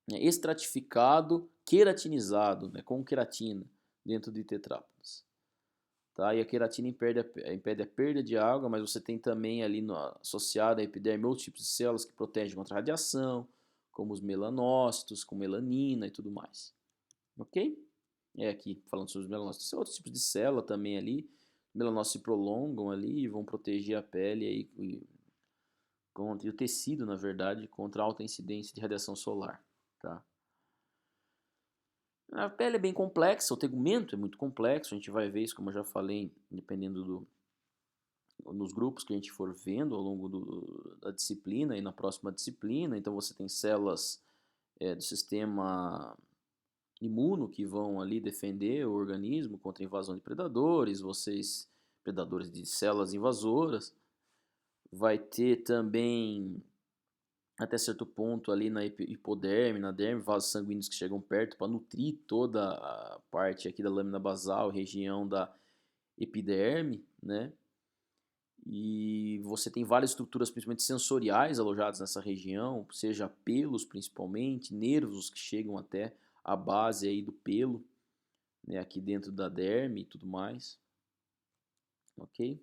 estratificado, queratinizado, né? Com queratina dentro de tetrápodes. Tá? E a queratina impede a perda de água, mas você tem também ali associado à epiderme outros tipos de células que protegem contra a radiação, como os melanócitos, com melanina e tudo mais. Ok? Aqui falando sobre os melanócitos, tem outros tipos de célula também ali. Os melanócitos se prolongam ali e vão proteger a pele aí, e o tecido, na verdade, contra alta incidência de radiação solar. Tá? A pele é bem complexa, o tegumento é muito complexo, a gente vai ver isso, como eu já falei, dependendo nos grupos que a gente for vendo ao longo da disciplina e na próxima disciplina. Então você tem células do sistema imuno que vão ali defender o organismo contra a invasão de predadores, predadores de células invasoras. Vai ter também, até certo ponto, ali na hipoderme, na derme, vasos sanguíneos que chegam perto para nutrir toda a parte aqui da lâmina basal, região da epiderme, né? E você tem várias estruturas, principalmente sensoriais, alojadas nessa região, seja pelos principalmente, nervos que chegam até a base aí do pelo, né, aqui dentro da derme e tudo mais, ok?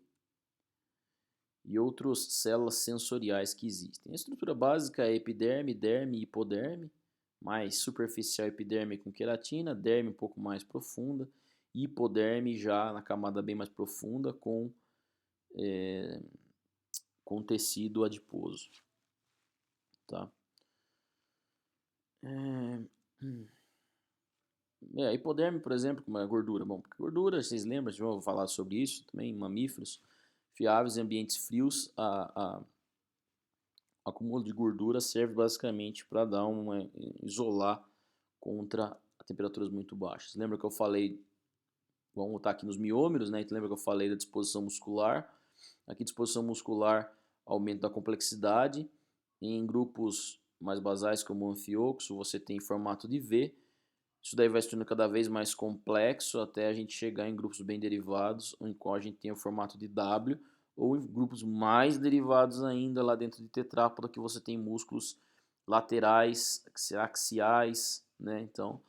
E outras células sensoriais que existem. A estrutura básica é epiderme, derme e hipoderme, mais superficial epiderme com queratina, derme um pouco mais profunda, e hipoderme já na camada bem mais profunda com tecido adiposo, tá? Hipoderme, por exemplo, como é a gordura. Bom, porque gordura, vocês lembram, já vou falar sobre isso também, em mamíferos fiáveis em ambientes frios, acúmulo de gordura serve basicamente para isolar contra temperaturas muito baixas. Lembra que eu falei, vamos voltar aqui nos miômeros, né? Então, lembra que eu falei da disposição muscular? Aqui, disposição muscular, aumento da complexidade. Em grupos mais basais, como o anfioxo, você tem formato de V. Isso daí vai se tornando cada vez mais complexo até a gente chegar em grupos bem derivados, em qual a gente tem o formato de W, ou em grupos mais derivados ainda, lá dentro de tetrápoda, que você tem músculos laterais, axiais, né? Então,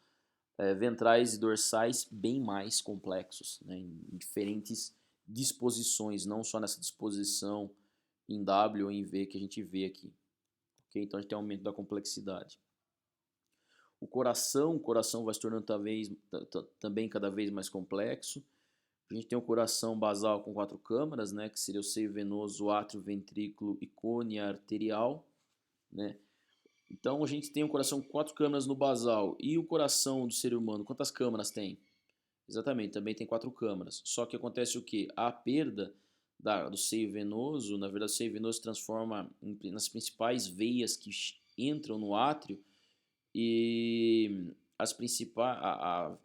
ventrais e dorsais bem mais complexos, né? Em diferentes disposições, não só nessa disposição em W ou em V que a gente vê aqui. Okay? Então, a gente tem um aumento da complexidade. O coração vai se tornando também cada vez mais complexo. A gente tem o coração basal com 4 câmaras, né, que seria o seio venoso, átrio, ventrículo e cônea arterial, né? Então a gente tem o coração com 4 câmaras no basal. E o coração do ser humano, quantas câmaras tem? Exatamente, também tem 4 câmaras. Só que acontece o quê? A perda do seio venoso, na verdade o seio venoso se transforma nas principais veias que entram no átrio, e as principais, a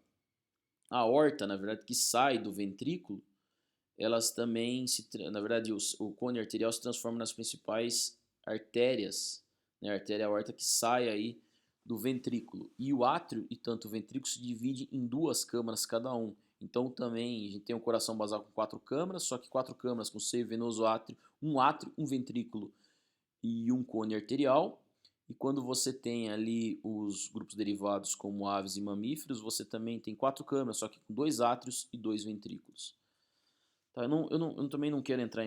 aorta, na verdade, que sai do ventrículo, elas também na verdade, o cone arterial se transforma nas principais artérias, né? A artéria aorta que sai aí do ventrículo. E o átrio e tanto o ventrículo se divide em 2 câmaras cada um. Então também a gente tem um coração basal com 4 câmaras, só que 4 câmaras com seio venoso, átrio, um ventrículo e um cone arterial. E quando você tem ali os grupos derivados como aves e mamíferos, você também tem 4 câmaras, só que com 2 átrios e 2 ventrículos. Tá, eu também não quero entrar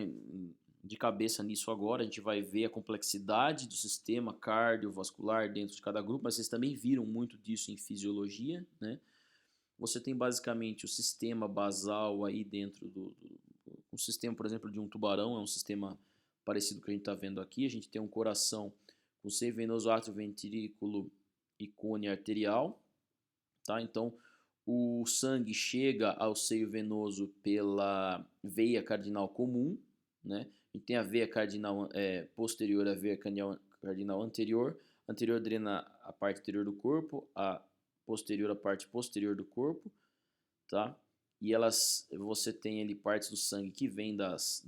de cabeça nisso agora, a gente vai ver a complexidade do sistema cardiovascular dentro de cada grupo, mas vocês também viram muito disso em fisiologia, né? Você tem basicamente o sistema basal aí dentro o sistema, por exemplo, de um tubarão, é um sistema parecido com o que a gente está vendo aqui. A gente tem um coração com seio venoso, átrio, ventrículo e cone arterial, tá? Então, o sangue chega ao seio venoso pela veia cardinal comum, né? A gente tem a veia cardinal posterior, a veia cardinal anterior. A anterior drena a parte anterior do corpo, a posterior a parte posterior do corpo, tá? E você tem ali partes do sangue que vem das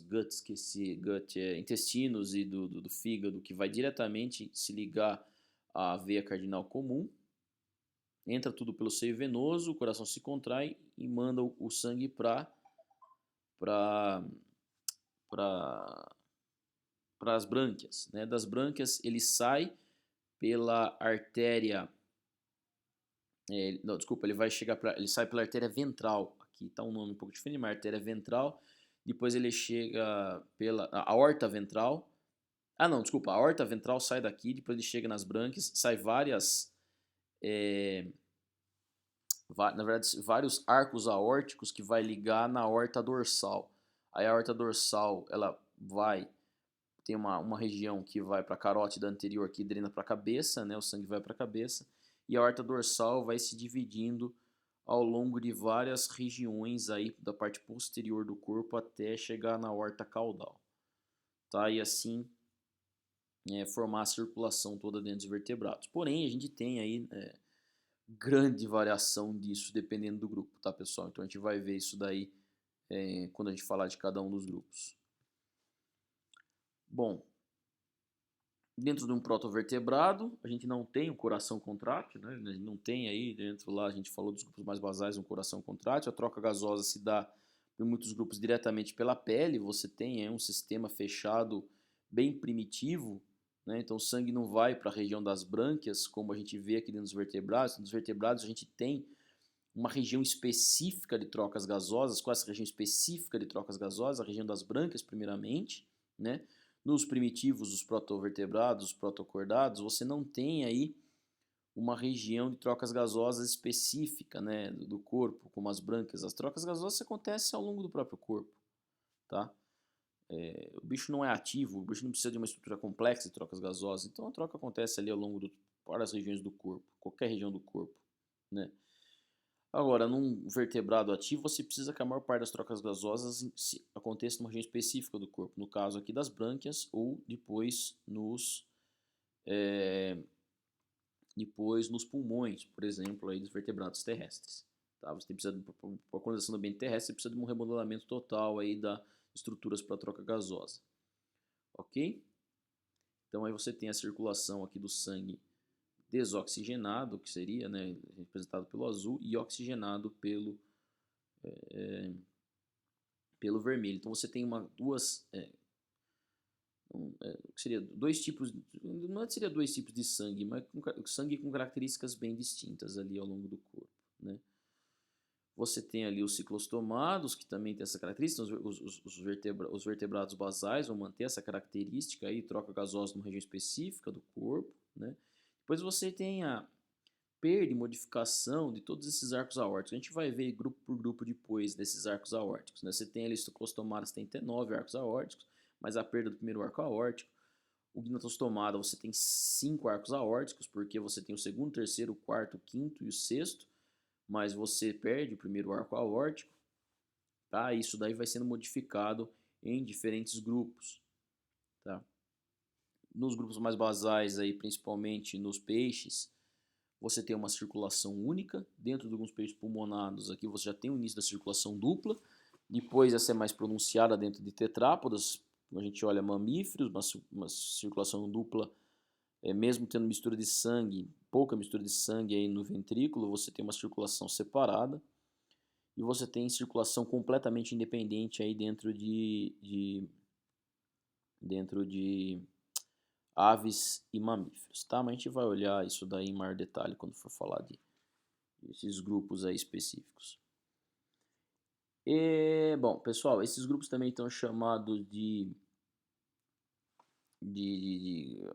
guts, intestinos e do fígado, que vai diretamente se ligar à veia cardinal comum. Entra tudo pelo seio venoso, o coração se contrai e manda o sangue para as brânquias, né? Das brânquias ele sai pela artéria, não, desculpa, ele sai pela artéria ventral. Aqui está um nome um pouco diferente, mas artéria ventral. Depois ele chega pela aorta ventral. Ah, não, desculpa, a aorta ventral sai daqui, depois ele chega nas brânquias, sai na verdade, vários arcos aórticos que vai ligar na aorta dorsal. Aí a aorta dorsal, ela tem uma região que vai para a carótida anterior, que drena para a cabeça, né? O sangue vai para a cabeça. E a aorta dorsal vai se dividindo ao longo de várias regiões aí da parte posterior do corpo até chegar na aorta caudal, tá? E assim formar a circulação toda dentro dos vertebrados. Porém, a gente tem aí grande variação disso dependendo do grupo, tá, pessoal? Então a gente vai ver isso daí quando a gente falar de cada um dos grupos. Bom, dentro de um protovertebrado, a gente não tem o coração contrátil, né? A gente não tem aí dentro lá, a gente falou dos grupos mais basais, um coração contrátil. A troca gasosa se dá em muitos grupos diretamente pela pele. Você tem um sistema fechado bem primitivo, né? Então o sangue não vai para a região das brânquias, como a gente vê aqui dentro dos vertebrados. Nos vertebrados a gente tem uma região específica de trocas gasosas. Qual é essa região específica de trocas gasosas? A região das brânquias, primeiramente, né? Nos primitivos, os protovertebrados, os protocordados, você não tem aí uma região de trocas gasosas específica, né, do corpo, como as brânquias. As trocas gasosas acontecem ao longo do próprio corpo, tá? O bicho não é ativo, o bicho não precisa de uma estrutura complexa de trocas gasosas, então a troca acontece ali ao longo de várias regiões do corpo, qualquer região do corpo, né? Agora, num vertebrado ativo, você precisa que a maior parte das trocas gasosas aconteça numa região específica do corpo, no caso aqui das brânquias ou depois nos pulmões, por exemplo, aí dos vertebrados terrestres. Tá? Você precisa, para a colonização do ambiente terrestre, você precisa de um remodelamento total aí das estruturas para troca gasosa. Ok? Então aí você tem a circulação aqui do sangue desoxigenado, que seria, né, representado pelo azul, e oxigenado pelo vermelho. Então você tem seria dois tipos, não seria dois tipos de sangue, mas sangue com características bem distintas ali ao longo do corpo, né? Você tem ali os ciclostomados, que também tem essa característica. Os vertebrados basais vão manter essa característica aí, troca gasosa numa região específica do corpo, né? Depois você tem a perda e modificação de todos esses arcos aórticos. A gente vai ver grupo por grupo depois desses arcos aórticos, né? Você tem ali os ciclostomados, tem até 9 arcos aórticos, mas a perda do primeiro arco aórtico. O gnatostomata você tem 5 arcos aórticos, porque você tem o segundo, terceiro, o quarto, o quinto e o sexto, mas você perde o primeiro arco aórtico, tá? Isso daí vai sendo modificado em diferentes grupos, tá? Nos grupos mais basais aí, principalmente nos peixes, você tem uma circulação única. Dentro de alguns peixes pulmonados aqui você já tem o início da circulação dupla. Depois essa é mais pronunciada dentro de tetrápodas. A gente olha mamíferos, uma circulação dupla, mesmo tendo mistura de sangue, pouca mistura de sangue aí no ventrículo, você tem uma circulação separada. E você tem circulação completamente independente aí dentro de aves e mamíferos, tá? Mas a gente vai olhar isso daí em maior detalhe quando for falar desses grupos aí específicos. Bom, pessoal, esses grupos também estão chamados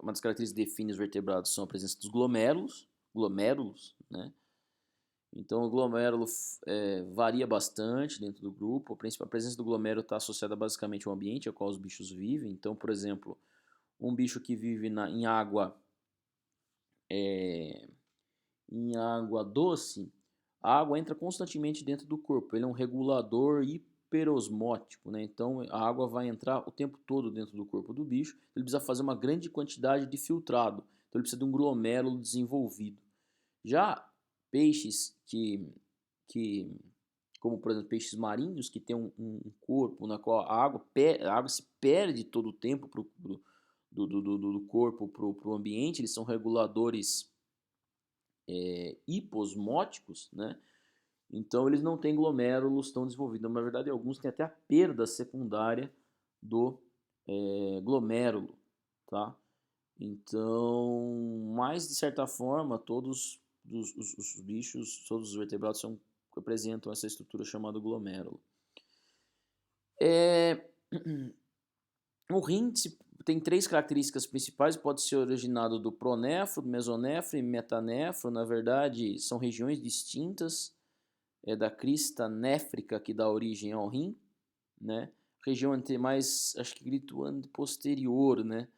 uma das características que define os vertebrados são a presença dos glomérulos, né? Então o glomérulo varia bastante dentro do grupo. A presença do glomérulo está associada basicamente ao ambiente ao qual os bichos vivem. Então, por exemplo, um bicho que vive em água doce, a água entra constantemente dentro do corpo. Ele é um regulador hiperosmótico, né? Então a água vai entrar o tempo todo dentro do corpo do bicho. Ele precisa fazer uma grande quantidade de filtrado. Então ele precisa de um glomérulo desenvolvido. Já peixes como por exemplo peixes marinhos, que tem um corpo na qual a água se perde todo o tempo do corpo para o ambiente, eles são reguladores hiposmóticos, né? Então eles não têm glomérulos tão desenvolvidos. Na verdade, alguns têm até a perda secundária do glomérulo, tá? Então, mas de certa forma, todos os bichos, todos os vertebrados apresentam essa estrutura chamada glomérulo. O rim tem 3 características principais, pode ser originado do pronéfro, do mesonéfro e metanéfro. Na verdade, são regiões distintas da crista néfrica que dá origem ao rim, né? Região mais, acho que grito posterior, né?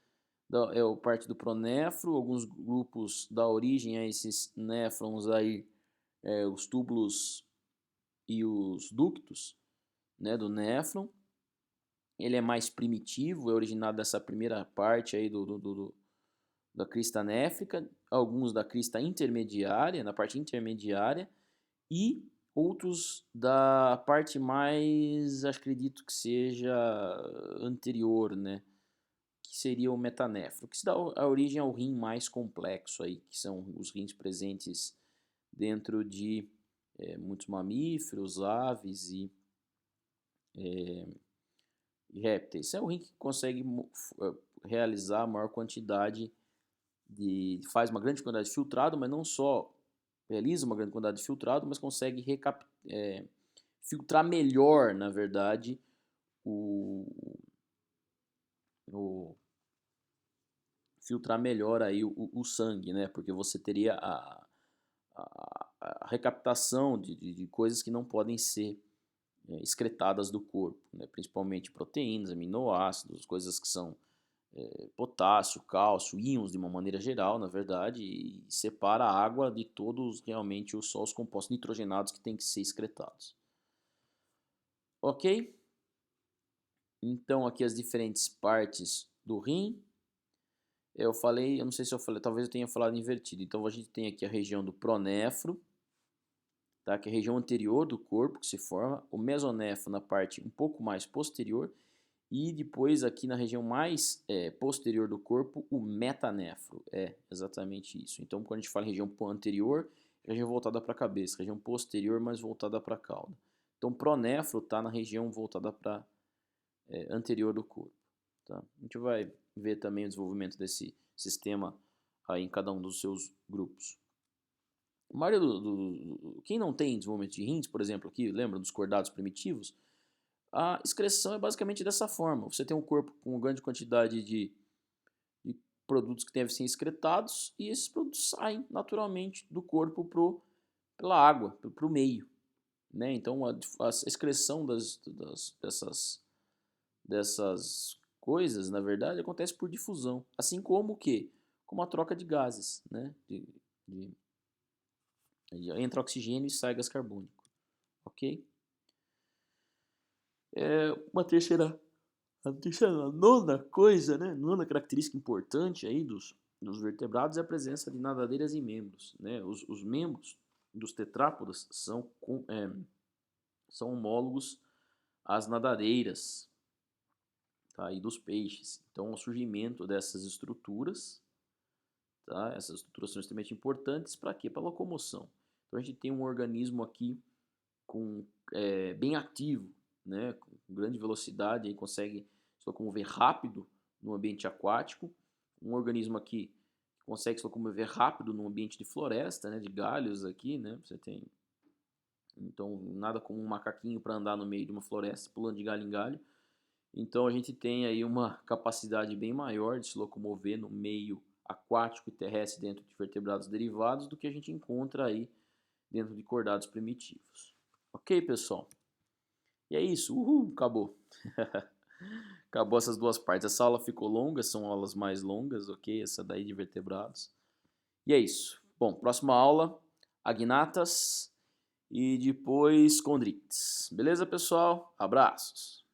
É a parte do pronéfro. Alguns grupos dá origem a esses néfrons aí, os túbulos e os ductos, né, do néfron. Ele é mais primitivo, é originado dessa primeira parte aí da crista néfrica, alguns da crista intermediária, na parte intermediária, e outros da parte mais, acredito que seja anterior, né, que seria o metanéfro, que se dá a origem ao rim mais complexo aí, que são os rins presentes dentro de muitos mamíferos, aves e répteis. É o rim que consegue realizar a maior quantidade faz uma grande quantidade de filtrado, mas não só realiza uma grande quantidade de filtrado, mas consegue filtrar melhor, na verdade, filtrar melhor aí o sangue, né? Porque você teria a recaptação de coisas que não podem ser excretadas do corpo, né? Principalmente proteínas, aminoácidos, coisas que são potássio, cálcio, íons de uma maneira geral, na verdade, e separa a água de todos realmente só os compostos nitrogenados que têm que ser excretados. Ok? Então aqui as diferentes partes do rim. Eu não sei se eu falei, talvez eu tenha falado invertido. Então a gente tem aqui a região do pronéfro, tá? Que é a região anterior do corpo que se forma, o mesonéfro na parte um pouco mais posterior, e depois aqui na região mais posterior do corpo, o metanéfro. É exatamente isso. Então quando a gente fala em região anterior, região voltada para a cabeça, região posterior mais voltada para a cauda. Então pronéfro está na região voltada para anterior do corpo. Tá? A gente vai ver também o desenvolvimento desse sistema aí em cada um dos seus grupos. A maioria quem não tem desenvolvimento de rins, por exemplo, aqui, lembra dos cordados primitivos? A excreção é basicamente dessa forma. Você tem um corpo com uma grande quantidade de produtos que devem ser excretados e esses produtos saem naturalmente do corpo pela água, para o meio. Né? Então a excreção dessas coisas, na verdade, acontece por difusão. Assim como o quê? Como a troca de gases. Né? Entra oxigênio e sai gás carbônico. Ok? A nona coisa, né? Nona característica importante aí dos vertebrados é a presença de nadadeiras e membros. Né? Os membros dos tetrápodas são homólogos às nadadeiras, tá? E dos peixes. Então, o surgimento dessas estruturas, tá? Essas estruturas são extremamente importantes para quê? Para a locomoção. Então, a gente tem um organismo aqui bem ativo, né? Com grande velocidade, aí consegue se locomover rápido no ambiente aquático. Um organismo aqui que consegue se locomover rápido no ambiente de floresta, né? De galhos aqui, né? Você tem, então, nada como um macaquinho para andar no meio de uma floresta, pulando de galho em galho. Então, a gente tem aí uma capacidade bem maior de se locomover no meio aquático e terrestre dentro de vertebrados derivados do que a gente encontra aí dentro de cordados primitivos. Ok, pessoal? E é isso. Acabou. Acabou essas duas partes. Essa aula ficou longa, são aulas mais longas, ok? Essa daí de vertebrados. E é isso. Bom, próxima aula, agnatas e depois condrites. Beleza, pessoal? Abraços.